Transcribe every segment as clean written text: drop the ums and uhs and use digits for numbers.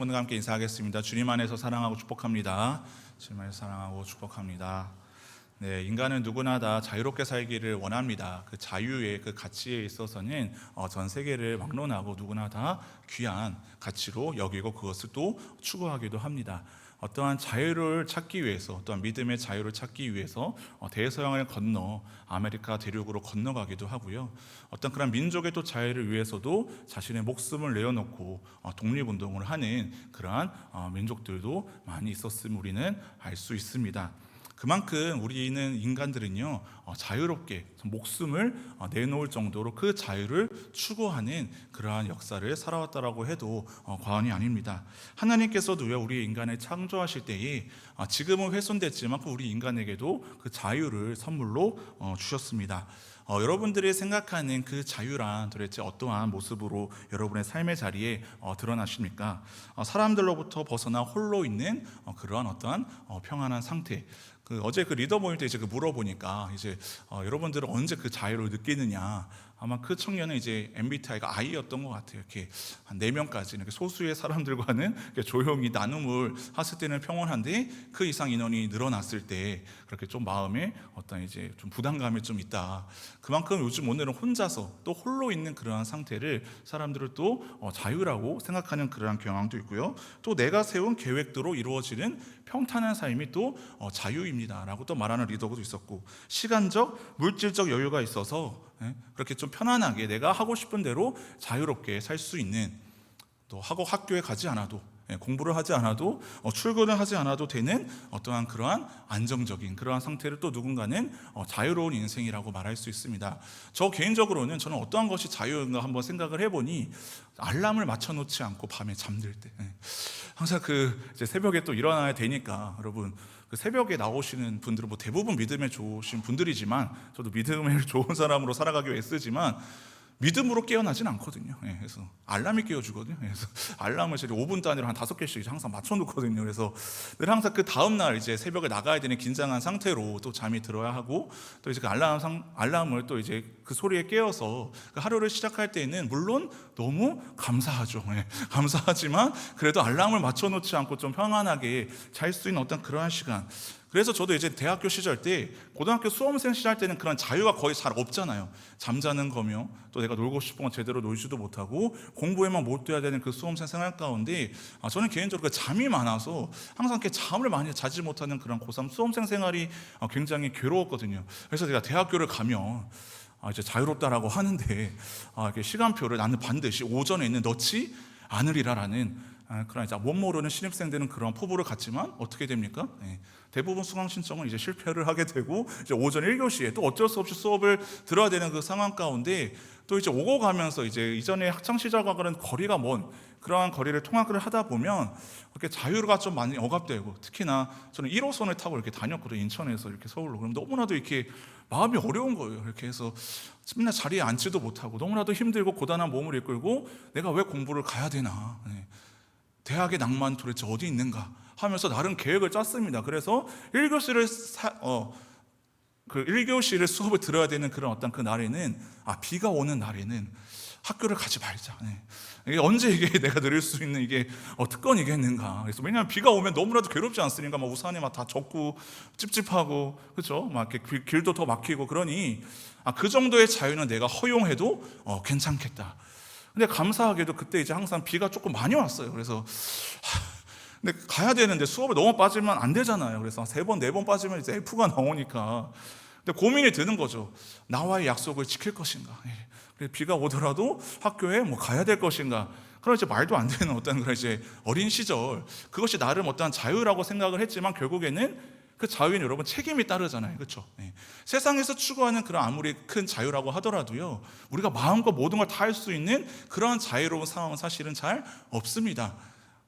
오늘 함께 인사하겠습니다. 주님 안에서 사랑하고 축복합니다. 주님 안에서 사랑하고 축복합니다. 네, 인간은 누구나 다 자유롭게 살기를 원합니다. 그 자유의 그 가치에 있어서는 전 세계를 막론하고 누구나 다 귀한 가치로 여기고 그것을 또 추구하기도 합니다. 어떠한 자유를 찾기 위해서, 어떠한 믿음의 자유를 찾기 위해서 대서양을 건너 아메리카 대륙으로 건너가기도 하고요. 어떤 그런 민족의 또 자유를 위해서도 자신의 목숨을 내어놓고 독립운동을 하는 그러한 민족들도 많이 있었음을 우리는 알 수 있습니다. 그만큼 우리는 인간들은요, 자유롭게 목숨을 내놓을 정도로 그 자유를 추구하는 그러한 역사를 살아왔다라고 해도 과언이 아닙니다. 하나님께서도요, 우리 인간을 창조하실 때에 지금은 훼손됐지만 우리 인간에게도 그 자유를 선물로 주셨습니다. 여러분들이 생각하는 그 자유란 도대체 어떠한 모습으로 여러분의 삶의 자리에 드러나십니까? 사람들로부터 벗어나 홀로 있는 그러한 어떠한 평안한 상태. 어제 그 리더 모임 때 이제 물어보니까 이제 여러분들은 언제 그 자유를 느끼느냐. 아마 그 청년은 이제 MBTI가 I였던 것 같아요. 이렇게 한 4명까지 이렇게 소수의 사람들과는 이렇게 조용히 나눔을 했을 때는 평온한데 그 이상 인원이 늘어났을 때 그렇게 좀 마음에 어떤 이제 좀 부담감이 좀 있다. 그만큼 요즘 오늘은 혼자서 또 홀로 있는 그러한 상태를 사람들을 또 자유라고 생각하는 그러한 경향도 있고요. 또 내가 세운 계획대로 이루어지는 평탄한 삶이 또 자유입니다라고 또 말하는 리더도 있었고, 시간적, 물질적 여유가 있어서 그렇게 좀 편안하게 내가 하고 싶은 대로 자유롭게 살 수 있는, 또 학교에 가지 않아도 공부를 하지 않아도 출근을 하지 않아도 되는 어떠한 그러한 안정적인 그러한 상태를 또 누군가는 자유로운 인생이라고 말할 수 있습니다. 저 개인적으로는 저는 어떠한 것이 자유인가 한번 생각을 해보니 알람을 맞춰놓지 않고 밤에 잠들 때 항상 이제 새벽에 또 일어나야 되니까, 여러분 그 새벽에 나오시는 분들은 뭐 대부분 믿음에 좋으신 분들이지만 저도 믿음에 좋은 사람으로 살아가기 위해 쓰지만 믿음으로 깨어나진 않거든요. 그래서 알람이 깨워주거든요. 그래서 알람을 제가 5분 단위로 한 5개씩 항상 맞춰놓거든요. 그래서 늘 항상 그 다음날 이제 새벽에 나가야 되는 긴장한 상태로 또 잠이 들어야 하고, 또 이제 그 알람을 또 이제 그 소리에 깨어서 그 하루를 시작할 때는 물론 너무 감사하죠. 감사하지만 그래도 알람을 맞춰놓지 않고 좀 평안하게 잘 수 있는 어떤 그러한 시간. 그래서 저도 이제 대학교 시절 때, 고등학교 수험생 시절 때는 그런 자유가 거의 잘 없잖아요. 잠자는 거며 또 내가 놀고 싶은 건 제대로 놀지도 못하고 공부에만 몰두해야 되는 그 수험생 생활 가운데 저는 개인적으로 그 잠이 많아서 항상 이렇게 잠을 많이 자지 못하는 그런 고3 수험생 생활이 굉장히 괴로웠거든요. 그래서 제가 대학교를 가면 이제 자유롭다라고 하는데 이렇게 시간표를 나는 반드시 오전에는 넣지 않으리라라는 그런 이제 못 모르는 신입생들은 그런 포부를 갖지만 어떻게 됩니까? 대부분 수강 신청은 이제 실패를 하게 되고 이제 오전 1교시에 또 어쩔 수 없이 수업을 들어야 되는 그 상황 가운데 또 이제 오고 가면서 이제 이전에 학창 시절과는 거리가 먼 그러한 거리를 통학을 하다 보면 이렇게 자유가 좀 많이 억압되고, 특히나 저는 1호선을 타고 이렇게 다녔거든요. 인천에서 이렇게 서울로. 그럼 너무나도 이렇게 마음이 어려운 거예요. 이렇게 해서 맨날 자리에 앉지도 못하고 너무나도 힘들고 고단한 몸을 이끌고 내가 왜 공부를 가야 되나, 대학의 낭만 도대체 어디 있는가 하면서 나름 계획을 짰습니다. 그래서 1교시를 수업을 들어야 되는 그런 어떤 그 날에는 비가 오는 날에는 학교를 가지 말자. 이게 언제 이게 내가 누릴 수 있는 이게 특권이겠는가. 그래서 왜냐하면 비가 오면 너무나도 괴롭지 않습니까? 막 우산에 막 다 젖고 찝찝하고, 그렇죠? 막 이렇게 길도 더 막히고, 그러니 그 정도의 자유는 내가 허용해도 괜찮겠다. 근데 감사하게도 그때 이제 항상 비가 조금 많이 왔어요. 그래서 근데 가야 되는데 수업을 너무 빠지면 안 되잖아요. 그래서 3번, 4번 빠지면 이제 F가 나오니까. 근데 고민이 드는 거죠. 나와의 약속을 지킬 것인가. 비가 오더라도 학교에 가야 될 것인가. 그런 이제 말도 안 되는 어떤 그런 이제 어린 시절, 그것이 나름 어떤 자유라고 생각을 했지만 결국에는 그 자유는 여러분 책임이 따르잖아요. 그렇죠? 세상에서 추구하는 그런 아무리 큰 자유라고 하더라도요, 우리가 마음껏 모든 걸 다 할 수 있는 그런 자유로운 상황은 사실은 잘 없습니다.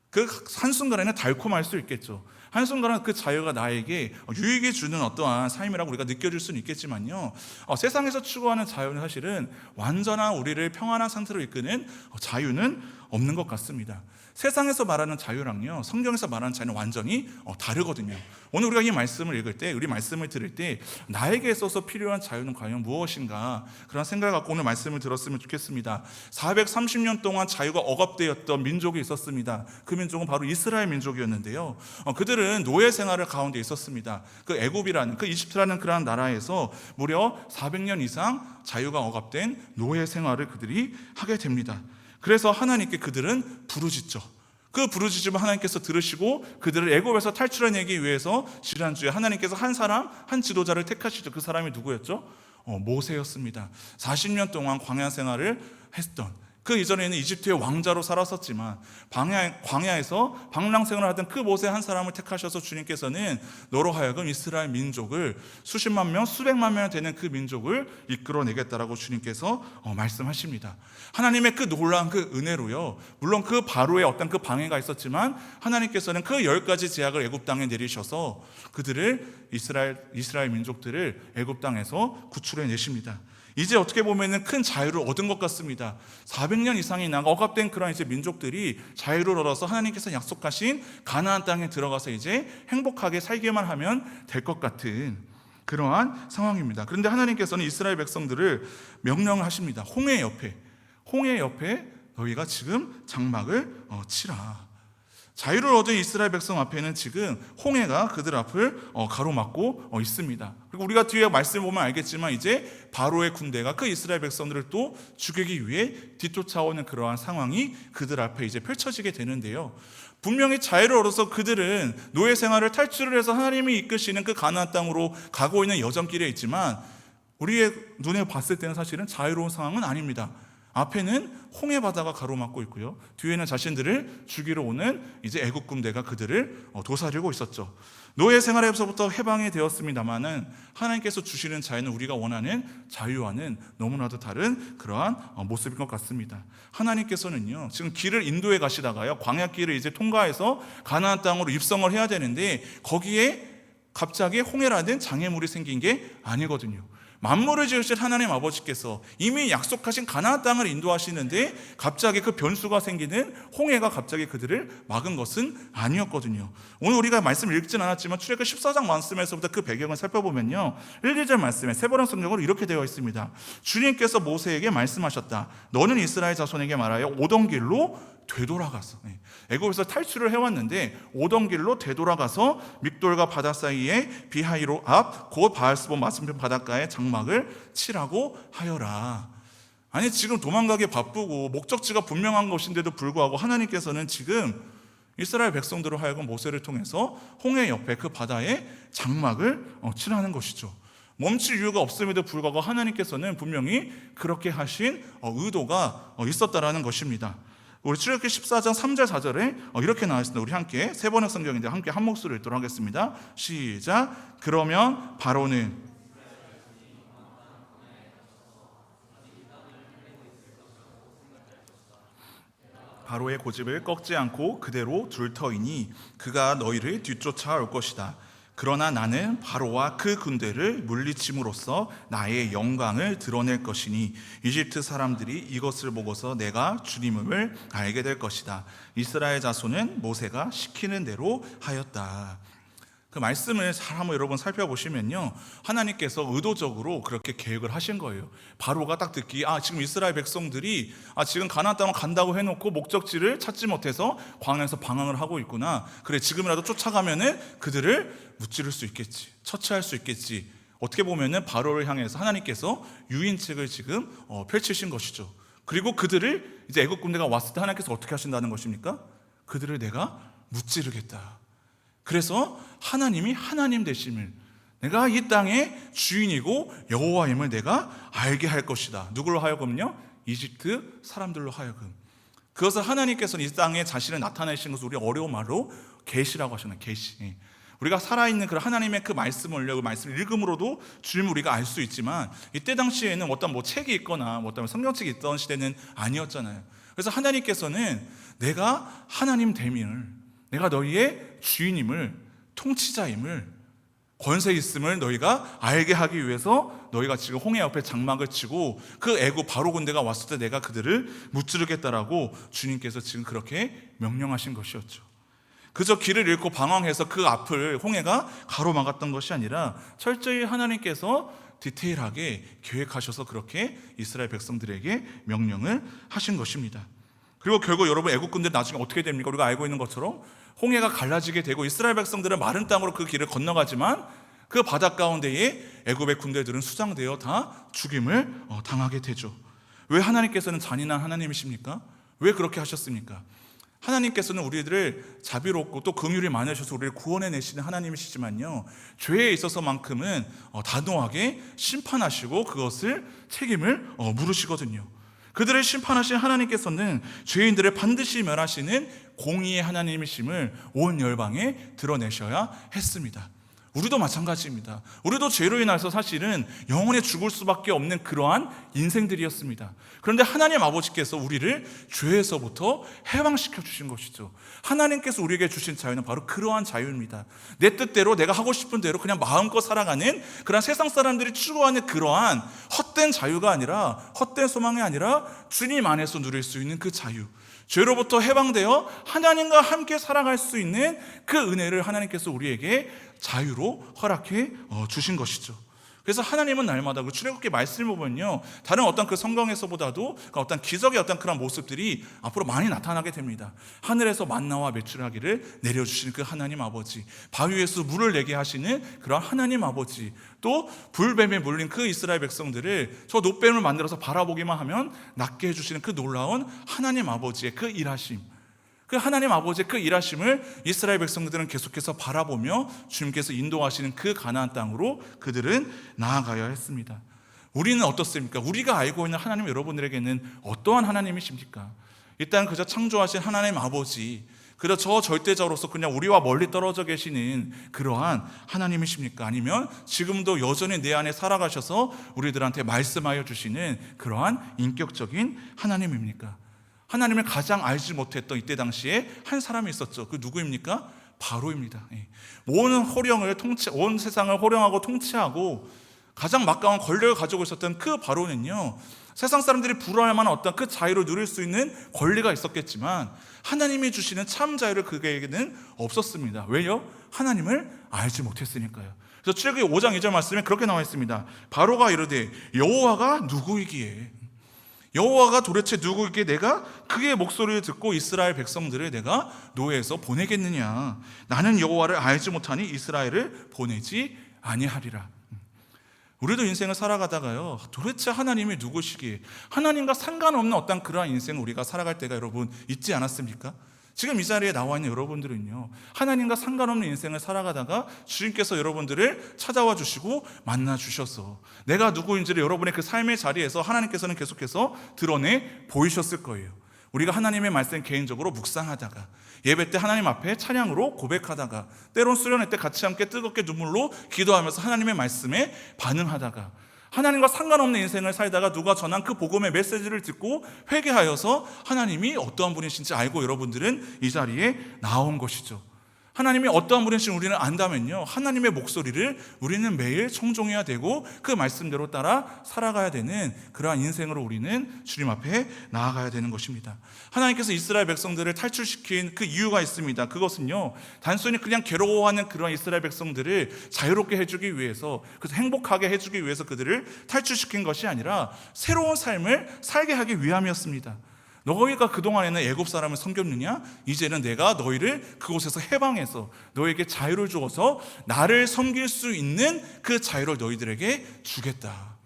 그 한순간에는 달콤할 수 있겠죠. 한순간은 그 자유가 나에게 유익이 주는 어떠한 삶이라고 우리가 느껴질 수는 있겠지만요, 세상에서 추구하는 자유는 사실은 완전한 우리를 평안한 상태로 이끄는 자유는 없는 것 같습니다. 세상에서 말하는 자유랑요, 성경에서 말하는 자유는 완전히 다르거든요. 오늘 우리가 이 말씀을 읽을 때, 우리 말씀을 들을 때 나에게 있어서 필요한 자유는 과연 무엇인가, 그런 생각을 갖고 오늘 말씀을 들었으면 좋겠습니다. 430년 동안 자유가 억압되었던 민족이 있었습니다. 그 민족은 바로 이스라엘 민족이었는데요, 그들은 노예 생활을 가운데 있었습니다. 그 애굽이라는, 그 이집트라는 그러한 나라에서 무려 400년 이상 자유가 억압된 노예 생활을 그들이 하게 됩니다. 그래서 하나님께 그들은 부르짖죠. 그 부르짖음을 하나님께서 들으시고 그들을 애굽에서 탈출해내기 위해서 지난주에 하나님께서 한 사람, 한 지도자를 택하시죠. 그 사람이 누구였죠? 모세였습니다. 40년 동안 광야 생활을 했던, 그 이전에는 이집트의 왕자로 살았었지만 광야에서 방랑생활을 하던 그 모세 한 사람을 택하셔서 주님께서는 너로 하여금 이스라엘 민족을, 수십만 명, 수백만 명 되는 그 민족을 이끌어내겠다라고 주님께서 말씀하십니다. 하나님의 그 놀라운 그 은혜로요, 물론 그 바로의 어떤 그 방해가 있었지만 하나님께서는 그 10가지 제약을 애굽 땅에 내리셔서 그들을, 이스라엘 민족들을 애굽 땅에서 구출해 내십니다. 이제 어떻게 보면은 큰 자유를 얻은 것 같습니다. 400년 이상이나 억압된 그런 이제 민족들이 자유를 얻어서 하나님께서 약속하신 가나안 땅에 들어가서 이제 행복하게 살기만 하면 될 것 같은 그러한 상황입니다. 그런데 하나님께서는 이스라엘 백성들을 명령을 하십니다. 홍해 옆에 너희가 지금 장막을 치라. 자유를 얻은 이스라엘 백성 앞에는 지금 홍해가 그들 앞을 가로막고 있습니다. 그리고 우리가 뒤에 말씀을 보면 알겠지만 이제 바로의 군대가 그 이스라엘 백성들을 또 죽이기 위해 뒤쫓아오는 그러한 상황이 그들 앞에 이제 펼쳐지게 되는데요, 분명히 자유를 얻어서 그들은 노예 생활을 탈출을 해서 하나님이 이끄시는 그 가나안 땅으로 가고 있는 여정길에 있지만 우리의 눈에 봤을 때는 사실은 자유로운 상황은 아닙니다. 앞에는 홍해 바다가 가로막고 있고요, 뒤에는 자신들을 죽이러 오는 이제 애국 군대가 그들을 도사리고 있었죠. 노예 생활에서부터 해방이 되었습니다만은 하나님께서 주시는 자유는 우리가 원하는 자유와는 너무나도 다른 그러한 모습인 것 같습니다. 하나님께서는요, 지금 길을 인도해 가시다가요, 광야길을 이제 통과해서 가나안 땅으로 입성을 해야 되는데 거기에 갑자기 홍해라는 장애물이 생긴 게 아니거든요. 만물을 지으신 하나님 아버지께서 이미 약속하신 가나안 땅을 인도하시는데 갑자기 그 변수가 생기는 홍해가 갑자기 그들을 막은 것은 아니었거든요. 오늘 우리가 말씀을 읽진 않았지만 출애굽 14장 말씀에서부터 그 배경을 살펴보면요, 1, 2절 말씀에 세번역 성경으로 이렇게 되어 있습니다. 주님께서 모세에게 말씀하셨다. 너는 이스라엘 자손에게 말하여 오던 길로 되돌아가서, 애굽에서 탈출을 해왔는데 오던 길로 되돌아가서 믹돌과 바다 사이에 비하이로 앞 곧 바알스본 맞은편 바닷가에 장막을 치라고 하여라. 아니, 지금 도망가기 바쁘고 목적지가 분명한 것인데도 불구하고 하나님께서는 지금 이스라엘 백성들을 하여금 모세를 통해서 홍해 옆에 그 바다에 장막을 치라는 것이죠. 멈출 이유가 없음에도 불구하고 하나님께서는 분명히 그렇게 하신 의도가 있었다라는 것입니다. 우리 출애굽기 14장 3절 4절에 이렇게 나와 있습니다. 우리 함께 세번역 성경인데 함께 한 목소리로 읽도록 하겠습니다. 시작. 그러면 바로는 바로의 고집을 꺾지 않고 그대로 둘 터이니 그가 너희를 뒤쫓아올 것이다. 그러나 나는 바로와 그 군대를 물리침으로써 나의 영광을 드러낼 것이니 이집트 사람들이 이것을 보고서 내가 주님을 알게 될 것이다. 이스라엘 자손은 모세가 시키는 대로 하였다. 그 말씀을 잘 한번 여러분 살펴보시면요, 하나님께서 의도적으로 그렇게 계획을 하신 거예요. 바로가 딱 듣기, 지금 이스라엘 백성들이 지금 가나안 땅을 간다고 해놓고 목적지를 찾지 못해서 광야에서 방황을 하고 있구나. 그래, 지금이라도 쫓아가면은 그들을 무찌를 수 있겠지, 처치할 수 있겠지. 어떻게 보면은 바로를 향해서 하나님께서 유인책을 지금 펼치신 것이죠. 그리고 그들을 이제 애국 군대가 왔을 때 하나님께서 어떻게 하신다는 것입니까? 그들을 내가 무찌르겠다. 그래서 하나님이 하나님 되심을, 내가 이 땅의 주인이고 여호와임을 내가 알게 할 것이다. 누구로 하여금요? 이집트 사람들로 하여금. 그것을 하나님께서는 이 땅에 자신을 나타내신 것을 우리 어려운 말로 계시라고 하셨나요? 계시. 우리가 살아있는 그 하나님의 그 말씀을 읽음으로도 주님을 우리가 알 수 있지만 이때 당시에는 어떤 책이 있거나 어떤 성경책이 있던 시대는 아니었잖아요. 그래서 하나님께서는 내가 하나님 됨을, 내가 너희의 주인임을, 통치자임을 권세 있음을 너희가 알게 하기 위해서 너희가 지금 홍해 옆에 장막을 치고 그 애굽 바로 군대가 왔을 때 내가 그들을 무찌르겠다라고 주님께서 지금 그렇게 명령하신 것이었죠. 그저 길을 잃고 방황해서 그 앞을 홍해가 가로막았던 것이 아니라 철저히 하나님께서 디테일하게 계획하셔서 그렇게 이스라엘 백성들에게 명령을 하신 것입니다. 그리고 결국 여러분 애굽 군대 나중에 어떻게 됩니까? 우리가 알고 있는 것처럼 홍해가 갈라지게 되고 이스라엘 백성들은 마른 땅으로 그 길을 건너가지만 그 바다 가운데에 애굽의 군대들은 수장되어 다 죽임을 당하게 되죠. 왜 하나님께서는 잔인한 하나님이십니까? 왜 그렇게 하셨습니까? 하나님께서는 우리들을 자비롭고 또 긍휼이 많으셔서 우리를 구원해내시는 하나님이시지만요, 죄에 있어서만큼은 단호하게 심판하시고 그것을 책임을 물으시거든요. 그들을 심판하신 하나님께서는 죄인들을 반드시 멸하시는 공의의 하나님이심을 온 열방에 드러내셔야 했습니다. 우리도 마찬가지입니다. 우리도 죄로 인해서 사실은 영원히 죽을 수밖에 없는 그러한 인생들이었습니다. 그런데 하나님 아버지께서 우리를 죄에서부터 해방시켜 주신 것이죠. 하나님께서 우리에게 주신 자유는 바로 그러한 자유입니다. 내 뜻대로 내가 하고 싶은 대로 그냥 마음껏 살아가는 그런 세상 사람들이 추구하는 그러한 헛된 자유가 아니라, 헛된 소망이 아니라 주님 안에서 누릴 수 있는 그 자유, 죄로부터 해방되어 하나님과 함께 살아갈 수 있는 그 은혜를 하나님께서 우리에게 자유로 허락해 주신 것이죠. 그래서 하나님은 날마다 그 출애굽기 말씀을 보면요, 다른 어떤 그 성경에서보다도 어떤 기적의 어떤 그런 모습들이 앞으로 많이 나타나게 됩니다. 하늘에서 만나와 메추라기를 내려주시는 그 하나님 아버지, 바위 위에서 물을 내게 하시는 그런 하나님 아버지, 또 불뱀에 물린 그 이스라엘 백성들을 저 놋뱀을 만들어서 바라보기만 하면 낫게 해주시는 그 놀라운 하나님 아버지의 그 일하심, 그 하나님 아버지의 그 일하심을 이스라엘 백성들은 계속해서 바라보며 주님께서 인도하시는 그 가나안 땅으로 그들은 나아가야 했습니다. 우리는 어떻습니까? 우리가 알고 있는 하나님, 여러분들에게는 어떠한 하나님이십니까? 일단 그저 창조하신 하나님 아버지, 그저 저 절대자로서 그냥 우리와 멀리 떨어져 계시는 그러한 하나님이십니까? 아니면 지금도 여전히 내 안에 살아가셔서 우리들한테 말씀하여 주시는 그러한 인격적인 하나님입니까? 하나님을 가장 알지 못했던 이때 당시에 한 사람이 있었죠. 그 누구입니까? 바로입니다. 온 세상을 호령하고 통치하고 가장 막강한 권력을 가지고 있었던 그 바로는요, 세상 사람들이 부러워할 만한 어떤 그 자유를 누릴 수 있는 권리가 있었겠지만 하나님이 주시는 참 자유를 그에게는 없었습니다. 왜요? 하나님을 알지 못했으니까요. 그래서 출애굽기 5장 2절 말씀에 그렇게 나와 있습니다. 바로가 이르되 여호와가 누구이기에, 여호와가 도대체 누구이기에 내가 그의 목소리를 듣고 이스라엘 백성들을 내가 노예에서 보내겠느냐? 나는 여호와를 알지 못하니 이스라엘을 보내지 아니하리라. 우리도 인생을 살아가다가요, 도대체 하나님이 누구시기에, 하나님과 상관없는 어떤 그러한 인생을 우리가 살아갈 때가 여러분 있지 않았습니까? 지금 이 자리에 나와 있는 여러분들은요, 하나님과 상관없는 인생을 살아가다가 주님께서 여러분들을 찾아와 주시고 만나 주셔서 내가 누구인지를 여러분의 그 삶의 자리에서 하나님께서는 계속해서 드러내 보이셨을 거예요. 우리가 하나님의 말씀 개인적으로 묵상하다가, 예배 때 하나님 앞에 찬양으로 고백하다가, 때론 수련회 때 같이 함께 뜨겁게 눈물로 기도하면서 하나님의 말씀에 반응하다가, 하나님과 상관없는 인생을 살다가 누가 전한 그 복음의 메시지를 듣고 회개하여서 하나님이 어떠한 분이신지 알고 여러분들은 이 자리에 나온 것이죠. 하나님이 어떠한 분이신지 우리는 안다면요, 하나님의 목소리를 우리는 매일 청종해야 되고 그 말씀대로 따라 살아가야 되는 그러한 인생으로 우리는 주님 앞에 나아가야 되는 것입니다. 하나님께서 이스라엘 백성들을 탈출시킨 그 이유가 있습니다. 그것은요, 단순히 그냥 괴로워하는 그러한 이스라엘 백성들을 자유롭게 해주기 위해서, 그래서 행복하게 해주기 위해서 그들을 탈출시킨 것이 아니라 새로운 삶을 살게 하기 위함이었습니다. 너희가 그동안에는 애굽 사람을 섬겼느냐? 이제는 내가 너희를 그곳에서 해방해서 너희에게 자유를 주어서 나를 섬길 수 있는 그 자유를 너희들에게 주겠다.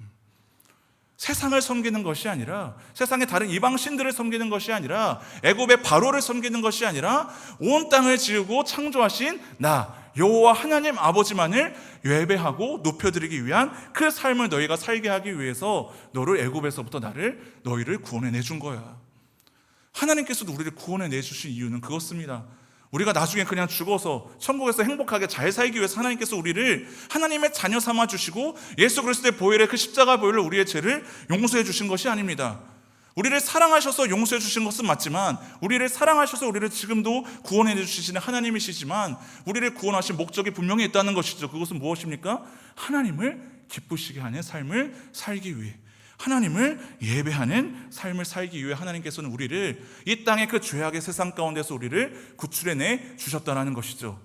세상을 섬기는 것이 아니라, 세상의 다른 이방 신들을 섬기는 것이 아니라, 애굽의 바로를 섬기는 것이 아니라 온 땅을 지으고 창조하신 나 여호와 하나님 아버지만을 예배하고 높여드리기 위한 그 삶을 너희가 살게 하기 위해서 너를 애굽에서부터 너희를 구원해 준 거야. 하나님께서도 우리를 구원해 내주신 이유는 그것입니다. 우리가 나중에 그냥 죽어서 천국에서 행복하게 잘 살기 위해서 하나님께서 우리를 하나님의 자녀 삼아 주시고 예수 그리스도의 보혈의 그 십자가 보혈로 우리의 죄를 용서해 주신 것이 아닙니다. 우리를 사랑하셔서 용서해 주신 것은 맞지만, 우리를 사랑하셔서 우리를 지금도 구원해 주시는 하나님이시지만, 우리를 구원하신 목적이 분명히 있다는 것이죠. 그것은 무엇입니까? 하나님을 기쁘시게 하는 삶을 살기 위해, 하나님을 예배하는 삶을 살기 위해 하나님께서는 우리를 이 땅의 그 죄악의 세상 가운데서 우리를 구출해내 주셨다는 것이죠.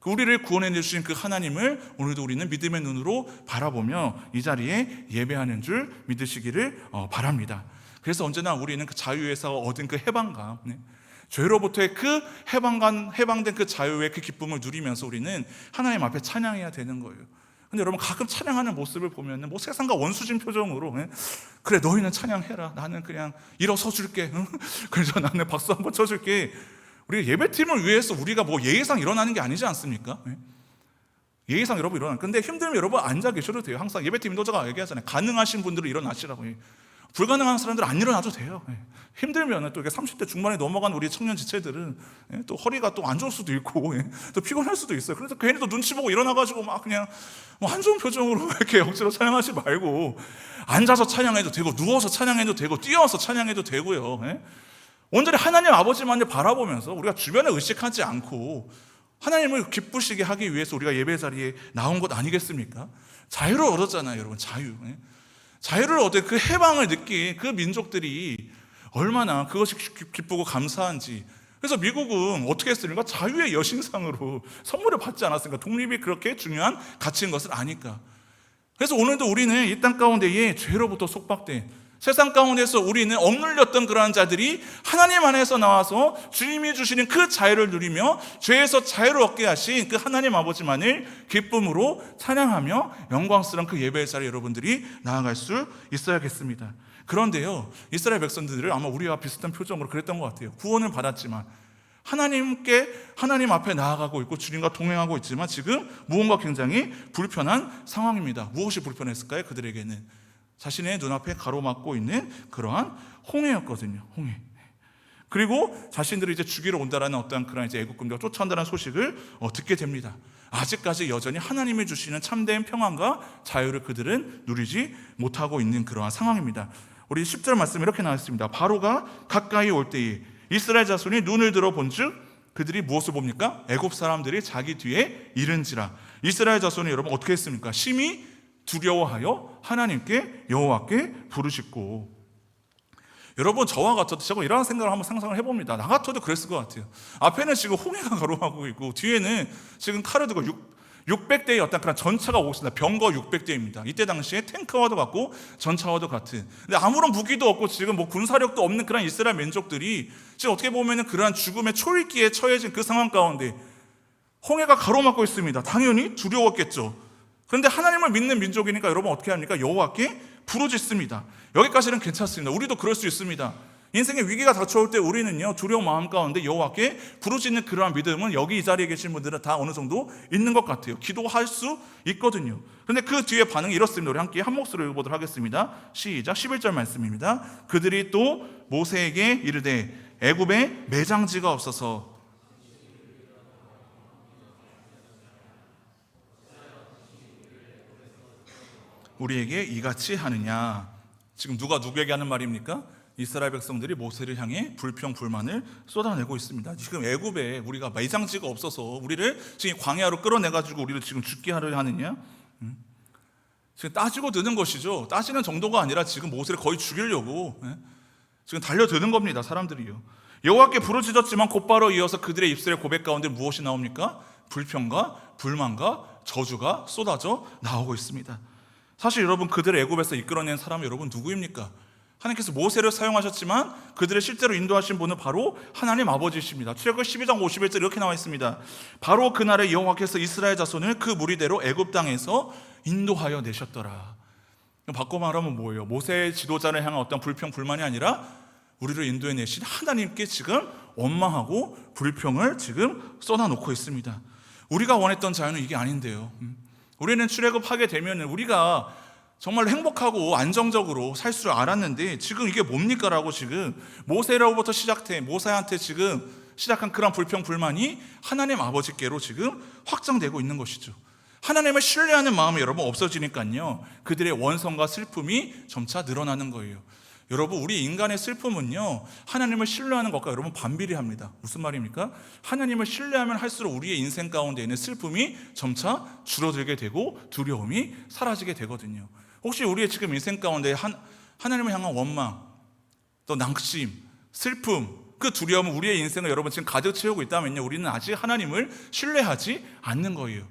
우리를 구원해 주신 그 하나님을 오늘도 우리는 믿음의 눈으로 바라보며 이 자리에 예배하는 줄 믿으시기를 바랍니다. 그래서 언제나 우리는 그 자유에서 얻은 그 해방감, 죄로부터의 그 해방된 그 자유의 그 기쁨을 누리면서 우리는 하나님 앞에 찬양해야 되는 거예요. 근데 여러분, 가끔 찬양하는 모습을 보면 뭐 세상과 원수진 표정으로, 그래 너희는 찬양해라, 나는 그냥 일어서 줄게, 그래서 나는 박수 한번 쳐줄게. 우리 예배팀을 위해서 우리가 뭐 예의상 일어나는 게 아니지 않습니까? 예의상 여러분 일어나는. 근데 힘들면 여러분 앉아 계셔도 돼요. 항상 예배팀 인도자가 얘기하잖아요. 가능하신 분들은 일어나시라고. 불가능한 사람들은 안 일어나도 돼요. 힘들면 또 30대 중반에 넘어간 우리 청년 지체들은 또 허리가 또 안 좋을 수도 있고 또 피곤할 수도 있어요. 그래서 괜히 또 눈치 보고 일어나가지고 막 그냥 안 좋은 표정으로 이렇게 억지로 찬양하지 말고 앉아서 찬양해도 되고, 누워서 찬양해도 되고, 뛰어서 찬양해도 되고요. 온전히 하나님 아버지만을 바라보면서 우리가 주변을 의식하지 않고 하나님을 기쁘시게 하기 위해서 우리가 예배 자리에 나온 것 아니겠습니까? 자유를 얻었잖아요, 여러분. 자유를 얻은 그 해방을 느낀 그 민족들이 얼마나 그것이 기쁘고 감사한지. 그래서 미국은 어떻게 했습니까? 자유의 여신상으로 선물을 받지 않았습니까? 독립이 그렇게 중요한 가치인 것을 아니까. 그래서 오늘도 우리는 이 땅 가운데에 죄로부터 속박된 세상 가운데서 우리는 억눌렸던 그러한 자들이 하나님 안에서 나와서 주님이 주시는 그 자유를 누리며 죄에서 자유를 얻게 하신 그 하나님 아버지만을 기쁨으로 찬양하며 영광스러운 그 예배의 자리에 여러분들이 나아갈 수 있어야겠습니다. 그런데요, 이스라엘 백성들을 아마 우리와 비슷한 표정으로 그랬던 것 같아요. 구원을 받았지만 하나님 앞에 나아가고 있고 주님과 동행하고 있지만 지금 무언가 굉장히 불편한 상황입니다. 무엇이 불편했을까요? 그들에게는 자신의 눈앞에 가로막고 있는 그러한 홍해였거든요. 홍해. 그리고 자신들이 이제 죽이러 온다라는 어떤 그런 이제 애국군대가 쫓아온다는 소식을 듣게 됩니다. 아직까지 여전히 하나님이 주시는 참된 평안과 자유를 그들은 누리지 못하고 있는 그러한 상황입니다. 우리 10절 말씀 이렇게 나왔습니다. 바로가 가까이 올 때에 이스라엘 자손이 눈을 들어 본즉 그들이 무엇을 봅니까? 애굽 사람들이 자기 뒤에 이른지라. 이스라엘 자손이 여러분 어떻게 했습니까? 심히 두려워하여 하나님께 여호와께 부르짖고. 여러분, 저와 같아도 제가 이런 생각을 한번 상상을 해봅니다. 나 같아도 그랬을 것 같아요. 앞에는 지금 홍해가 가로막고 있고 뒤에는 지금 칼을 들고 600대의 어떤 그런 전차가 오고 있습니다. 병거 600대입니다. 이때 당시에 탱크와도 같고 전차와도 같은. 근데 아무런 무기도 없고 지금 뭐 군사력도 없는 그런 이스라엘 민족들이 지금 어떻게 보면은 그러한 죽음의 초읽기에 처해진 그 상황 가운데 홍해가 가로막고 있습니다. 당연히 두려웠겠죠. 그런데 하나님을 믿는 민족이니까 여러분 어떻게 합니까? 여호와께 부르짖습니다. 여기까지는 괜찮습니다. 우리도 그럴 수 있습니다. 인생의 위기가 닥쳐올 때 우리는요, 두려운 마음 가운데 여호와께 부르짖는 그러한 믿음은 여기 이 자리에 계신 분들은 다 어느 정도 있는 것 같아요. 기도할 수 있거든요. 그런데 그 뒤에 반응이 이렇습니다. 우리 함께 한 목소리로 읽어보도록 하겠습니다. 시작. 11절 말씀입니다. 그들이 또 모세에게 이르되 애굽에 매장지가 없어서 우리에게 이같이 하느냐. 지금 누가 누구에게 하는 말입니까? 이스라엘 백성들이 모세를 향해 불평 불만을 쏟아내고 있습니다. 지금 애굽에 우리가 매장지가 없어서 우리를 지금 광야로 끌어내가지고 우리를 지금 죽게 하려 하느냐? 지금 따지고 드는 것이죠. 따지는 정도가 아니라 지금 모세를 거의 죽이려고 지금 달려드는 겁니다. 사람들이요. 여호와께 부르짖었지만 곧바로 이어서 그들의 입술의 고백 가운데 무엇이 나옵니까? 불평과 불만과 저주가 쏟아져 나오고 있습니다. 사실 여러분, 그들을 애굽에서 이끌어낸 사람이 여러분 누구입니까? 하나님께서 모세를 사용하셨지만 그들을 실제로 인도하신 분은 바로 하나님 아버지이십니다. 출애굽 12장 51절 이렇게 나와 있습니다. 바로 그날에 여호와께서 이스라엘 자손을 그 무리대로 애굽 땅에서 인도하여 내셨더라. 바꿔 말하면 뭐예요? 모세의 지도자를 향한 어떤 불평 불만이 아니라 우리를 인도해 내신 하나님께 지금 원망하고 불평을 지금 쏟아놓고 있습니다. 우리가 원했던 자유는 이게 아닌데요. 우리는 출애굽하게 되면 우리가 정말 행복하고 안정적으로 살 줄 알았는데 지금 이게 뭡니까? 라고 지금 모세로부터 모세한테 지금 시작한 그런 불평 불만이 하나님 아버지께로 지금 확장되고 있는 것이죠. 하나님을 신뢰하는 마음이 여러분 없어지니까요, 그들의 원성과 슬픔이 점차 늘어나는 거예요. 여러분, 우리 인간의 슬픔은요, 하나님을 신뢰하는 것과 여러분 반비례합니다. 무슨 말입니까? 하나님을 신뢰하면 할수록 우리의 인생 가운데 있는 슬픔이 점차 줄어들게 되고 두려움이 사라지게 되거든요. 혹시 우리의 지금 인생 가운데 하나님을 향한 원망, 또 낙심, 슬픔, 그 두려움은 우리의 인생을 여러분 지금 가득 채우고 있다면요, 우리는 아직 하나님을 신뢰하지 않는 거예요.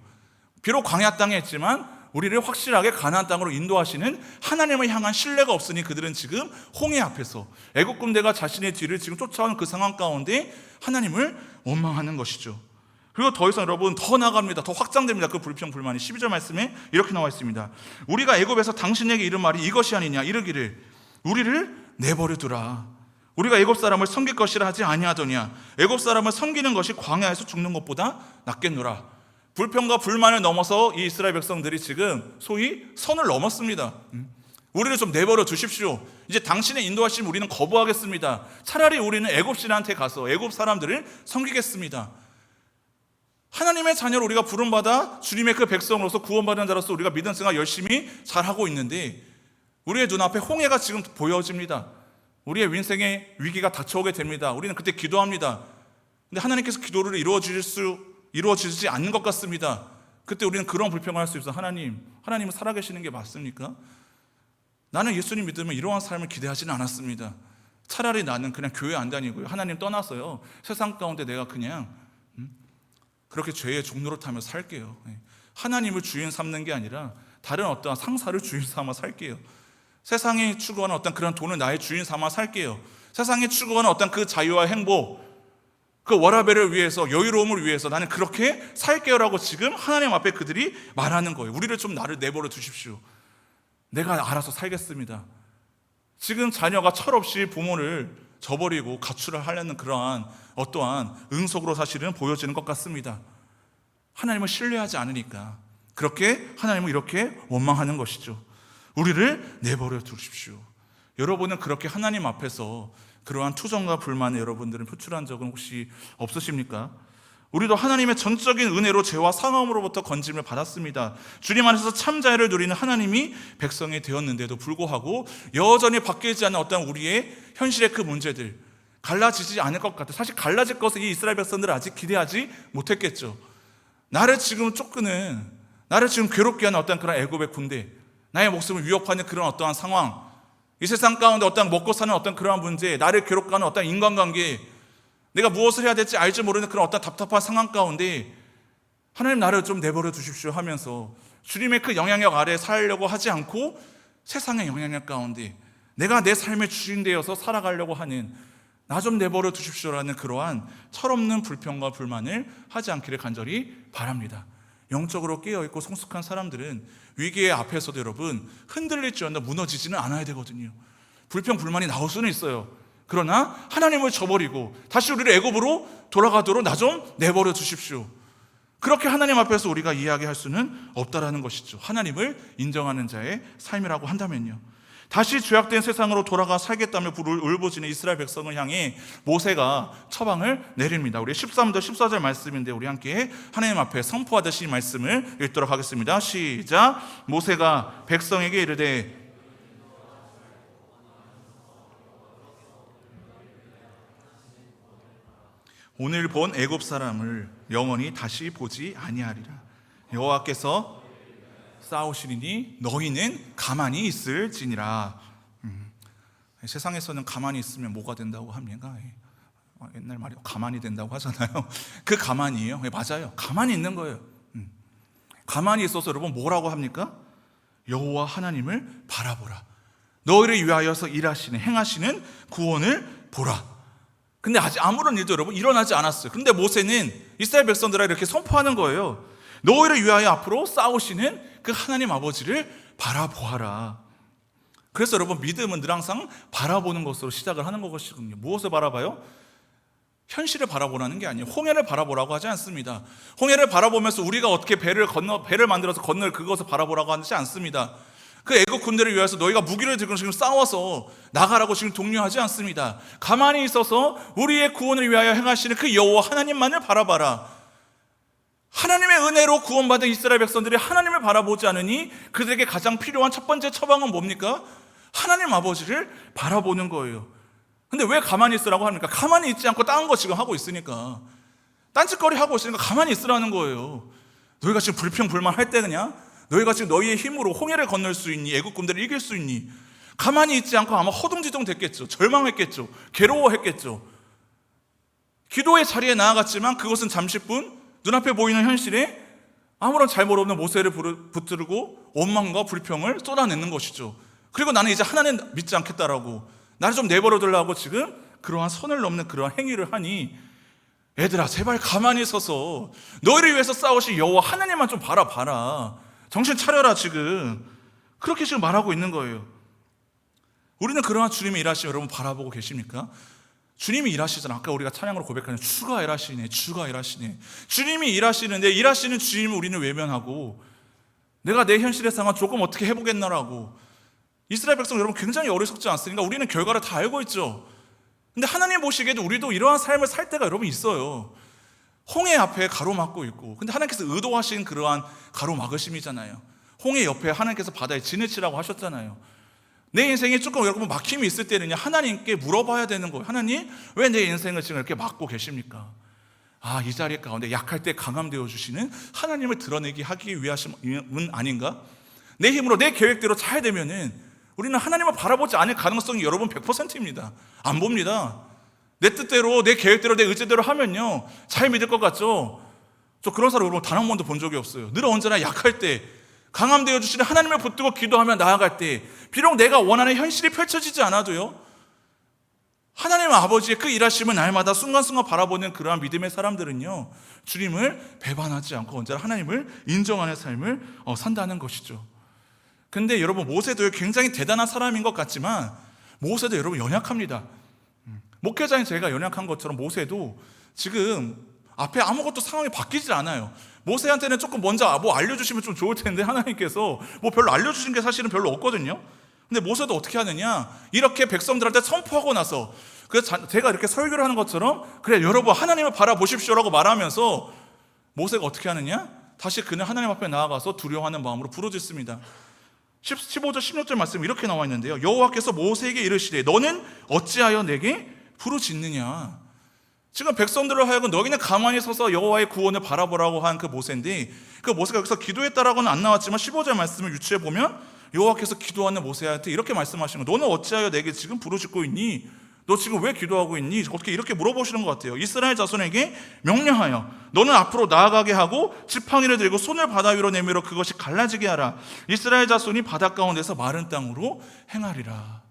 비록 광야 땅에 있지만 우리를 확실하게 가나안 땅으로 인도하시는 하나님을 향한 신뢰가 없으니 그들은 지금 홍해 앞에서 애국 군대가 자신의 뒤를 지금 쫓아오는 그 상황 가운데 하나님을 원망하는 것이죠. 그리고 더 이상 여러분 더 나아갑니다. 더 확장됩니다. 그 불평 불만이 12절 말씀에 이렇게 나와 있습니다. 우리가 애굽에서 당신에게 이른 말이 이것이 아니냐, 이르기를 우리를 내버려 두라. 우리가 애굽 사람을 섬길 것이라 하지 아니하더냐. 애굽 사람을 섬기는 것이 광야에서 죽는 것보다 낫겠노라. 불평과 불만을 넘어서 이 이스라엘 백성들이 지금 소위 선을 넘었습니다. 우리를 좀 내버려 두십시오. 이제 당신의 인도하심 우리는 거부하겠습니다. 차라리 우리는 애굽 신한테 가서 애굽 사람들을 섬기겠습니다. 하나님의 자녀로 우리가 부름받아 주님의 그 백성으로서 구원받은 자로서 우리가 믿음 생활 열심히 잘하고 있는데 우리의 눈앞에 홍해가 지금 보여집니다. 우리의 인생의 위기가 닥쳐오게 됩니다. 우리는 그때 기도합니다. 근데 하나님께서 기도를 이루어지지 않는 것 같습니다. 그때 우리는 그런 불평을 할 수 있어요. 하나님은 살아계시는 게 맞습니까? 나는 예수님 믿으면 이러한 삶을 기대하지는 않았습니다. 차라리 나는 그냥 교회 안 다니고요, 하나님 떠나서요, 세상 가운데 내가 그냥 그렇게 죄의 종로를 타며 살게요. 하나님을 주인 삼는 게 아니라 다른 어떠한 상사를 주인 삼아 살게요. 세상에 추구하는 어떤 그런 돈을 나의 주인 삼아 살게요. 세상에 추구하는 어떤 그 자유와 행복, 그 워라밸을 위해서, 여유로움을 위해서 나는 그렇게 살게요라고 지금 하나님 앞에 그들이 말하는 거예요. 우리를 좀 나를 내버려 두십시오. 내가 알아서 살겠습니다. 지금 자녀가 철없이 부모를 저버리고 가출을 하려는 그러한 어떠한 응석으로 사실은 보여지는 것 같습니다. 하나님을 신뢰하지 않으니까 그렇게 하나님을 이렇게 원망하는 것이죠. 우리를 내버려 두십시오. 여러분은 그렇게 하나님 앞에서 그러한 투정과 불만을 여러분들은 표출한 적은 혹시 없으십니까? 우리도 하나님의 전적인 은혜로 죄와 상함으로부터 건짐을 받았습니다. 주님 안에서 참 자유를 누리는 하나님이 백성이 되었는데도 불구하고 여전히 바뀌지 않는 어떤 우리의 현실의 그 문제들, 갈라지지 않을 것 같아요. 사실 갈라질 것을 이 이스라엘 백성들은 아직 기대하지 못했겠죠. 나를 지금 쫓기는, 나를 지금 괴롭게 하는 어떤 그런 애굽의 군대, 나의 목숨을 위협하는 그런 어떠한 상황, 이 세상 가운데 어떤 먹고 사는 어떤 그러한 문제, 나를 괴롭게 하는 어떤 인간관계, 내가 무엇을 해야 될지 알지 모르는 그런 어떤 답답한 상황 가운데 하나님 나를 좀 내버려 두십시오 하면서 주님의 그 영향력 아래 살려고 하지 않고 세상의 영향력 가운데 내가 내 삶의 주인 되어서 살아가려고 하는, 나 좀 내버려 두십시오라는 그러한 철없는 불평과 불만을 하지 않기를 간절히 바랍니다. 영적으로 깨어있고 성숙한 사람들은 위기의 앞에서도 여러분 흔들릴지언정 무너지지는 않아야 되거든요. 불평 불만이 나올 수는 있어요. 그러나 하나님을 저버리고 다시 우리를 애굽으로 돌아가도록 나 좀 내버려 두십시오, 그렇게 하나님 앞에서 우리가 이야기할 수는 없다라는 것이죠. 하나님을 인정하는 자의 삶이라고 한다면요. 다시 죄악된 세상으로 돌아가 살겠다며 불을 울부짖는 이스라엘 백성을 향해 모세가 처방을 내립니다. 우리 13절 14절 말씀인데 우리 함께 하나님 앞에 선포하듯이 말씀을 읽도록 하겠습니다. 시작. 모세가 백성에게 이르되 오늘 본 애굽 사람을 영원히 다시 보지 아니하리라. 여호와께서 싸우시리니 너희는 가만히 있을지니라. 세상에서는 가만히 있으면 뭐가 된다고 합니까? 옛날 말이 가만히 된다고 하잖아요. 그 가만히예요. 맞아요. 가만히 있는 거예요. 가만히 있어서 여러분 뭐라고 합니까? 여호와 하나님을 바라보라. 너희를 위하여서 일하시는 행하시는 구원을 보라. 근데 아직 아무런 일도 여러분 일어나지 않았어요. 그런데 모세는 이스라엘 백성들에게 이렇게 선포하는 거예요. 너희를 위하여 앞으로 싸우시는 그 하나님 아버지를 바라보아라. 그래서 여러분 믿음은 늘 항상 바라보는 것으로 시작을 하는 것이거든요. 무엇을 바라봐요? 현실을 바라보라는 게 아니에요. 홍해를 바라보라고 하지 않습니다. 홍해를 바라보면서 우리가 어떻게 배를 만들어서 건널 그것을 바라보라고 하지 않습니다. 그 애국 군대를 위해서 너희가 무기를 들고 지금 싸워서 나가라고 지금 독려하지 않습니다. 가만히 있어서 우리의 구원을 위하여 행하시는 그 여호와 하나님만을 바라봐라. 하나님의 은혜로 구원받은 이스라엘 백성들이 하나님을 바라보지 않으니 그들에게 가장 필요한 첫 번째 처방은 뭡니까? 하나님 아버지를 바라보는 거예요. 근데 왜 가만히 있으라고 합니까? 가만히 있지 않고 딴 거 지금 하고 있으니까, 딴짓거리 하고 있으니까 가만히 있으라는 거예요. 너희가 지금 불평불만할 때 그냥 너희가 지금 너희의 힘으로 홍해를 건널 수 있니? 애국군대를 이길 수 있니? 가만히 있지 않고 아마 허둥지둥 됐겠죠. 절망했겠죠. 괴로워했겠죠. 기도의 자리에 나아갔지만 그것은 잠시뿐 눈앞에 보이는 현실에 아무런 잘못 없는 모세를 붙들고 원망과 불평을 쏟아내는 것이죠. 그리고 나는 이제 하나님 믿지 않겠다라고, 나를 좀 내버려두려고 지금 그러한 선을 넘는 그러한 행위를 하니, 얘들아 제발 가만히 서서 너희를 위해서 싸우신 여호와 하나님만 좀 바라봐라. 정신 차려라. 지금 그렇게 지금 말하고 있는 거예요. 우리는 그러한 주님의 일하심 여러분 바라보고 계십니까? 주님이 일하시잖아. 아까 우리가 찬양으로 고백하는 주가 일하시네, 주가 일하시네. 주님이 일하시는데 일하시는 주님을 우리는 외면하고, 내가 내 현실의 상황 조금 어떻게 해보겠나라고. 이스라엘 백성 여러분 굉장히 어리석지 않습니까? 우리는 결과를 다 알고 있죠. 근데 하나님 보시기에도 우리도 이러한 삶을 살 때가 여러분 있어요. 홍해 앞에 가로막고 있고, 근데 하나님께서 의도하신 그러한 가로막으심이잖아요. 홍해 옆에 하나님께서 바다에 진을 치라고 하셨잖아요. 내 인생에 조금 여러분 막힘이 있을 때는요, 하나님께 물어봐야 되는 거예요. 하나님, 왜 내 인생을 지금 이렇게 막고 계십니까? 이 자리 가운데 약할 때 강함되어 주시는 하나님을 드러내기 하기 위하심은 아닌가? 내 힘으로 내 계획대로 잘 되면은 우리는 하나님을 바라보지 않을 가능성이 여러분 100%입니다. 안 봅니다. 내 뜻대로 내 계획대로 내 의지대로 하면요 잘 믿을 것 같죠? 저 그런 사람 여러분 단 한 번도 본 적이 없어요. 늘 언제나 약할 때 강함 되어 주시는 하나님을 붙들고 기도하며 나아갈 때, 비록 내가 원하는 현실이 펼쳐지지 않아도요, 하나님 아버지의 그 일하심을 날마다 순간순간 바라보는 그러한 믿음의 사람들은요, 주님을 배반하지 않고 언제나 하나님을 인정하는 삶을 산다는 것이죠. 근데 여러분 모세도 굉장히 대단한 사람인 것 같지만 모세도 여러분 연약합니다. 목회자인 제가 연약한 것처럼 모세도 지금 앞에 아무것도 상황이 바뀌질 않아요. 모세한테는 조금 먼저 뭐 알려주시면 좀 좋을 텐데 하나님께서 뭐 별로 알려주신 게 사실은 별로 없거든요. 근데 모세도 어떻게 하느냐, 이렇게 백성들한테 선포하고 나서, 그래서 제가 이렇게 설교를 하는 것처럼 그래 여러분 하나님을 바라보십시오라고 말하면서 모세가 어떻게 하느냐, 다시 그는 하나님 앞에 나아가서 두려워하는 마음으로 부르짖습니다. 15절 16절 말씀 이렇게 나와 있는데요, 여호와께서 모세에게 이르시되 너는 어찌하여 내게 부르짖느냐. 지금 백성들을 하여금 너희는 가만히 서서 여호와의 구원을 바라보라고 한 그 모세인데, 그 모세가 여기서 기도했다라고는 안 나왔지만 15절 말씀을 유추해 보면 여호와께서 기도하는 모세한테 이렇게 말씀하시는 거예요. 너는 어찌하여 내게 지금 부르짖고 있니? 너 지금 왜 기도하고 있니? 어떻게 이렇게 물어보시는 것 같아요. 이스라엘 자손에게 명령하여 너는 앞으로 나아가게 하고 지팡이를 들고 손을 바다 위로 내밀어 그것이 갈라지게 하라. 이스라엘 자손이 바다 가운데서 마른 땅으로 행하리라.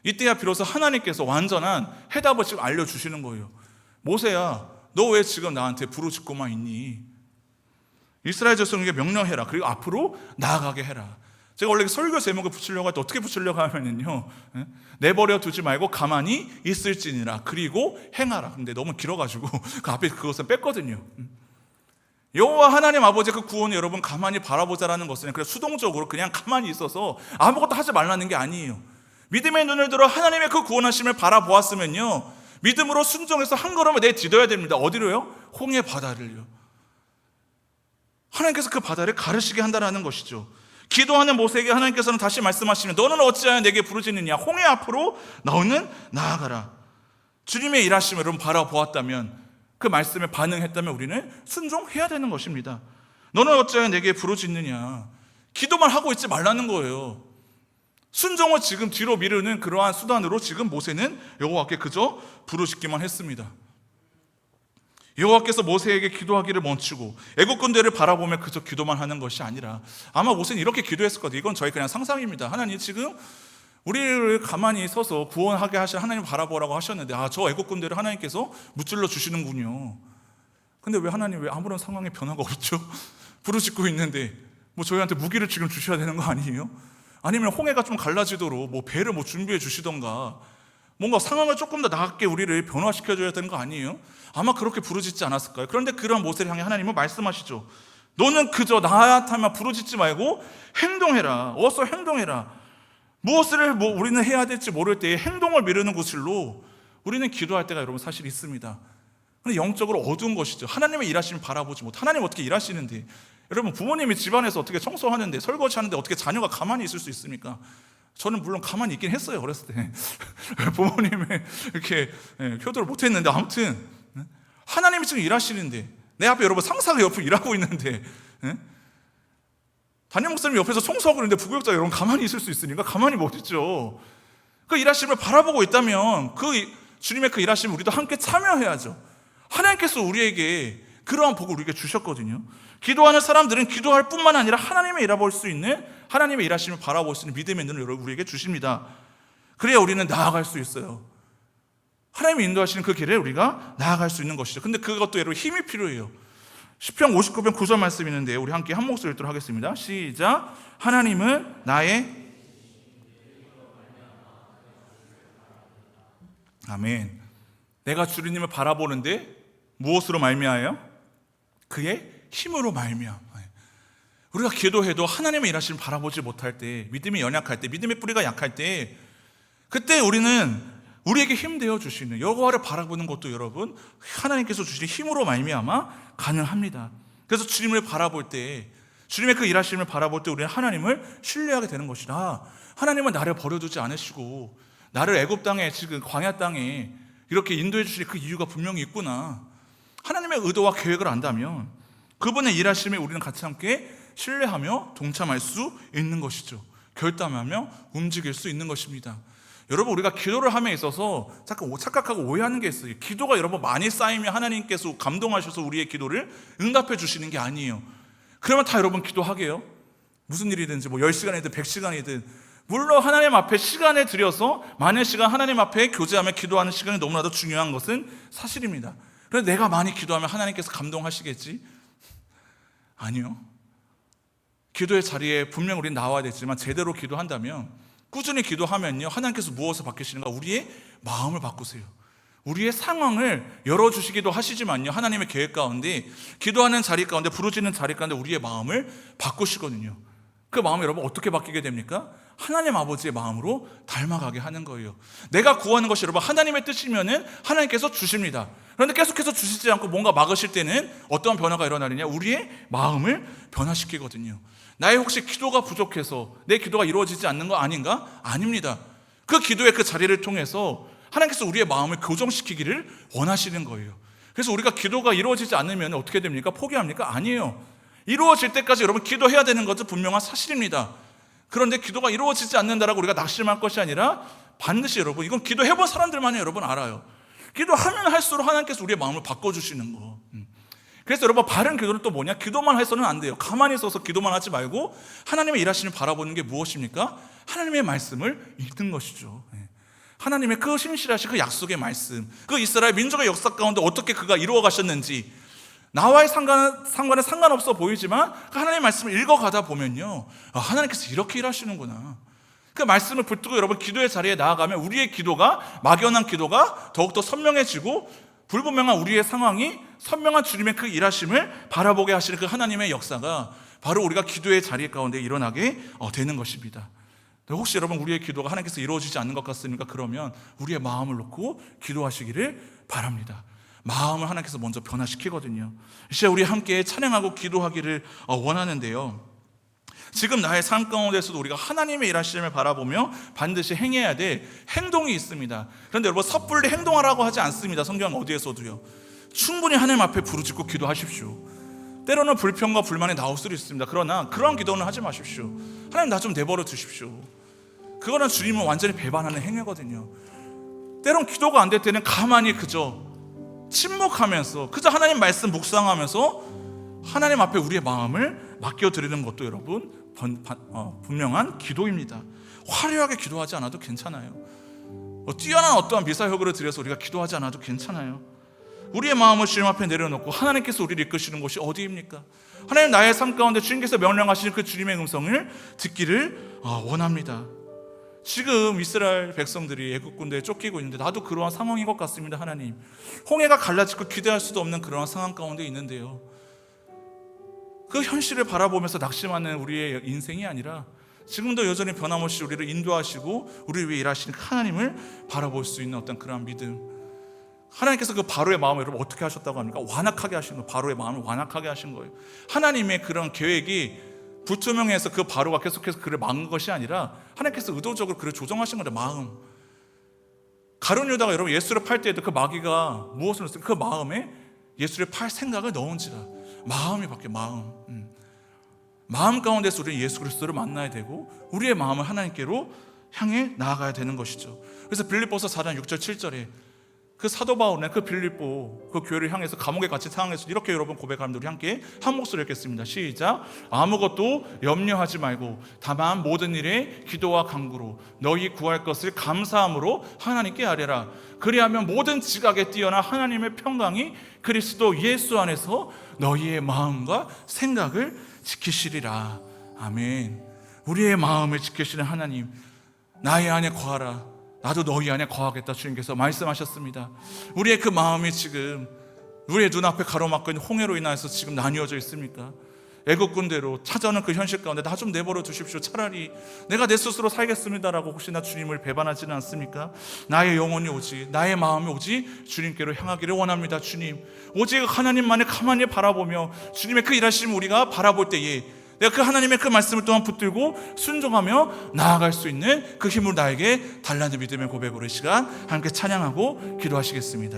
이때야 비로소 하나님께서 완전한 해답을 지금 알려주시는 거예요. 모세야, 너 왜 지금 나한테 부르짖고만 있니? 이스라엘 자손에게 명령해라. 그리고 앞으로 나아가게 해라. 제가 원래 설교 제목을 붙이려고 할 때 어떻게 붙이려고 하면은요, 내버려 두지 말고 가만히 있을지니라. 그리고 행하라. 근데 너무 길어가지고 그 앞에 그것은 뺐거든요. 여호와 하나님 아버지의 그 구원을 여러분 가만히 바라보자라는 것은 그냥 수동적으로 그냥 가만히 있어서 아무것도 하지 말라는 게 아니에요. 믿음의 눈을 들어 하나님의 그 구원하심을 바라보았으면요, 믿음으로 순종해서 한 걸음을 내디뎌야 됩니다. 어디로요? 홍해 바다를요. 하나님께서 그 바다를 가르시게 한다는 것이죠. 기도하는 모세에게 하나님께서는 다시 말씀하시면 너는 어찌하여 내게 부르짖느냐, 홍해 앞으로 너는 나아가라. 주님의 일하심을 여러분 바라보았다면, 그 말씀에 반응했다면 우리는 순종해야 되는 것입니다. 너는 어찌하여 내게 부르짖느냐, 기도만 하고 있지 말라는 거예요. 순종을 지금 뒤로 미루는 그러한 수단으로 지금 모세는 여호와께 그저 부르짖기만 했습니다. 여호와께서 모세에게 기도하기를 멈추고 애국군대를 바라보며 그저 기도만 하는 것이 아니라, 아마 모세는 이렇게 기도했을 거예요. 이건 저희 그냥 상상입니다. 하나님, 지금 우리를 가만히 서서 구원하게 하실 하나님 바라보라고 하셨는데, 저 애국군대를 하나님께서 무찔러 주시는군요. 근데 왜 하나님 왜 아무런 상황의 변화가 없죠? 부르짖고 있는데 뭐 저희한테 무기를 지금 주셔야 되는 거 아니에요? 아니면 홍해가 좀 갈라지도록 뭐 배를 뭐 준비해 주시던가, 뭔가 상황을 조금 더 나게 우리를 변화시켜줘야 되는 거 아니에요? 아마 그렇게 부르짖지 않았을까요? 그런데 그런 모세를 향해 하나님은 말씀하시죠. 너는 그저 나한테만 부르짖지 말고 행동해라. 어서 행동해라. 무엇을 우리는 해야 될지 모를 때에 행동을 미루는 구실로 우리는 기도할 때가 여러분 사실 있습니다. 근데 영적으로 어두운 것이죠. 하나님의 일하심을 바라보지 못. 하나님 어떻게 일하시는데, 여러분 부모님이 집안에서 어떻게 청소하는데 설거지하는데 어떻게 자녀가 가만히 있을 수 있습니까? 저는 물론 가만히 있긴 했어요. 어렸을 때 부모님의 이렇게 효도를 못했는데, 아무튼 하나님이 지금 일하시는데, 내 앞에 여러분 상사가 옆에 일하고 있는데, 담임 목사님 옆에서 청소하고 있는데 부교육자 여러분 가만히 있을 수 있으니까 가만히 못 있죠. 그 일하심을 바라보고 있다면 그 주님의 그 일하심을 우리도 함께 참여해야죠. 하나님께서 우리에게 그러한 복을 우리에게 주셨거든요. 기도하는 사람들은 기도할 뿐만 아니라 하나님의 일해볼 수 있는, 하나님의 일하심을 바라볼 수 있는 믿음의 눈을 여러분 우리에게 주십니다. 그래야 우리는 나아갈 수 있어요. 하나님이 인도하시는 그 길에 우리가 나아갈 수 있는 것이죠. 근데 그것도 여러분 힘이 필요해요. 시편 59편 9절 말씀이 있는데 우리 함께 한 목소리 읽도록 하겠습니다. 시작. 하나님은 나의 아멘. 내가 주님을 바라보는데 무엇으로 말미암아요? 그의 힘으로 말미암아. 우리가 기도해도 하나님의 일하심을 바라보지 못할 때, 믿음이 연약할 때, 믿음의 뿌리가 약할 때, 그때 우리는 우리에게 힘 되어 주시는 여호와를 바라보는 것도 여러분 하나님께서 주신 힘으로 말미암아 가능합니다. 그래서 주님을 바라볼 때, 주님의 그 일하심을 바라볼 때 우리는 하나님을 신뢰하게 되는 것이다. 하나님은 나를 버려두지 않으시고 나를 애굽 땅에, 지금 광야 땅에 이렇게 인도해 주실 그 이유가 분명히 있구나. 하나님의 의도와 계획을 안다면 그분의 일하심에 우리는 같이 함께 신뢰하며 동참할 수 있는 것이죠. 결단하며 움직일 수 있는 것입니다. 여러분, 우리가 기도를 함에 있어서 잠깐 착각하고 오해하는 게 있어요. 기도가 여러분 많이 쌓이면 하나님께서 감동하셔서 우리의 기도를 응답해 주시는 게 아니에요. 그러면 다 여러분 기도하게요. 무슨 일이든지 10시간이든 100시간이든, 물론 하나님 앞에 시간을 들여서 많은 시간 하나님 앞에 교제하며 기도하는 시간이 너무나도 중요한 것은 사실입니다. 그런데 내가 많이 기도하면 하나님께서 감동하시겠지? 아니요. 기도의 자리에 분명 우리는 나와야 되지만 제대로 기도한다면, 꾸준히 기도하면요, 하나님께서 무엇을 바꾸시는가? 우리의 마음을 바꾸세요. 우리의 상황을 열어주시기도 하시지만요, 하나님의 계획 가운데, 기도하는 자리 가운데, 부르짖는 자리 가운데 우리의 마음을 바꾸시거든요. 그 마음이 여러분 어떻게 바뀌게 됩니까? 하나님 아버지의 마음으로 닮아가게 하는 거예요. 내가 구하는 것이 여러분 하나님의 뜻이면은 하나님께서 주십니다. 그런데 계속해서 주시지 않고 뭔가 막으실 때는 어떠한 변화가 일어나느냐? 우리의 마음을 변화시키거든요. 나의 혹시 기도가 부족해서 내 기도가 이루어지지 않는 거 아닌가? 아닙니다. 그 기도의 그 자리를 통해서 하나님께서 우리의 마음을 교정시키기를 원하시는 거예요. 그래서 우리가 기도가 이루어지지 않으면 어떻게 됩니까? 포기합니까? 아니에요. 이루어질 때까지 여러분 기도해야 되는 것은 분명한 사실입니다. 그런데 기도가 이루어지지 않는다라고 우리가 낙심할 것이 아니라 반드시 여러분, 이건 기도해본 사람들만이 여러분 알아요. 기도하면 할수록 하나님께서 우리의 마음을 바꿔주시는 거. 그래서 여러분, 바른 기도는 또 뭐냐? 기도만 해서는 안 돼요. 가만히 있어서 기도만 하지 말고 하나님의 일하심을 바라보는 게 무엇입니까? 하나님의 말씀을 읽는 것이죠. 하나님의 그 신실하신 그 약속의 말씀, 그 이스라엘 민족의 역사 가운데 어떻게 그가 이루어 가셨는지, 나와의 상관은 상관없어 보이지만 그 하나님의 말씀을 읽어가다 보면요, 하나님께서 이렇게 일하시는구나. 그 말씀을 붙들고 여러분 기도의 자리에 나아가면 우리의 기도가, 막연한 기도가 더욱더 선명해지고, 불분명한 우리의 상황이 선명한 주님의 그 일하심을 바라보게 하시는 그 하나님의 역사가 바로 우리가 기도의 자리 가운데 일어나게 되는 것입니다. 혹시 여러분 우리의 기도가 하나님께서 이루어지지 않는 것 같습니까? 그러면 우리의 마음을 놓고 기도하시기를 바랍니다. 마음을 하나님께서 먼저 변화시키거든요. 이제 우리 함께 찬양하고 기도하기를 원하는데요, 지금 나의 삶 가운데서도 우리가 하나님의 일하심을 바라보며 반드시 행해야 될 행동이 있습니다. 그런데 여러분, 섣불리 행동하라고 하지 않습니다. 성경 어디에서도요. 충분히 하나님 앞에 부르짖고 기도하십시오. 때로는 불평과 불만이 나올 수도 있습니다. 그러나 그런 기도는 하지 마십시오. 하나님, 나 좀 내버려 두십시오. 그거는 주님을 완전히 배반하는 행위거든요. 때론 기도가 안 될 때는 가만히 그저 침묵하면서, 그저 하나님 말씀 묵상하면서 하나님 앞에 우리의 마음을 맡겨드리는 것도 여러분 분명한 기도입니다. 화려하게 기도하지 않아도 괜찮아요. 뛰어난 어떠한 미사효구를 들여서 우리가 기도하지 않아도 괜찮아요. 우리의 마음을 주님 앞에 내려놓고 하나님께서 우리를 이끄시는 곳이 어디입니까? 하나님, 나의 삶 가운데 주님께서 명령하시는 그 주님의 음성을 듣기를 원합니다. 지금 이스라엘 백성들이 애국 군대에 쫓기고 있는데 나도 그러한 상황인 것 같습니다. 하나님, 홍해가 갈라지고 기대할 수도 없는 그러한 상황 가운데 있는데요, 그 현실을 바라보면서 낙심하는 우리의 인생이 아니라 지금도 여전히 변함없이 우리를 인도하시고 우리를 위해 일하시는 하나님을 바라볼 수 있는 어떤 그런 믿음. 하나님께서 그 바로의 마음을 여러분 어떻게 하셨다고 합니까? 완악하게 하신 거예요. 바로의 마음을 완악하게 하신 거예요. 하나님의 그런 계획이 불투명해서 그 바로가 계속해서 그를 막은 것이 아니라 하나님께서 의도적으로 그를 조정하신 거죠. 마음. 가룟 유다가 여러분 예수를 팔 때에도 그 마귀가 무엇을 넣었어요? 그 마음에 예수를 팔 생각을 넣은지라. 마음이 바뀌어. 마음 가운데서 우리는 예수 그리스도를 만나야 되고 우리의 마음을 하나님께로 향해 나아가야 되는 것이죠. 그래서 빌립보서 4장 6절 7절에 그 사도 바울은 그 빌립보 그 교회를 향해서 감옥에 갇힌 상황에서 이렇게 여러분 고백하는데 우리 함께 한 목소리 읽겠습니다. 시작. 아무것도 염려하지 말고 다만 모든 일에 기도와 간구로 너희 구할 것을 감사함으로 하나님께 아뢰라. 그리하면 모든 지각에 뛰어나 하나님의 평강이 그리스도 예수 안에서 너희의 마음과 생각을 지키시리라. 아멘. 우리의 마음을 지키시는 하나님, 나의 안에 거하라. 나도 너희 안에 거하겠다 주님께서 말씀하셨습니다. 우리의 그 마음이 지금 우리의 눈앞에 가로막고 있는 홍해로 인해서 지금 나뉘어져 있습니까? 애국군대로 찾아오는 그 현실 가운데 나 좀 내버려 두십시오. 차라리 내가 내 스스로 살겠습니다라고 혹시나 주님을 배반하지는 않습니까? 나의 영혼이 오직 나의 마음이 오직 주님께로 향하기를 원합니다. 주님, 오직 하나님만을 가만히 바라보며 주님의 그 일하심을 우리가 바라볼 때에 내가 그 하나님의 그 말씀을 또한 붙들고 순종하며 나아갈 수 있는 그 힘을 나에게 달라는 믿음의 고백으로 이 시간 함께 찬양하고 기도하시겠습니다.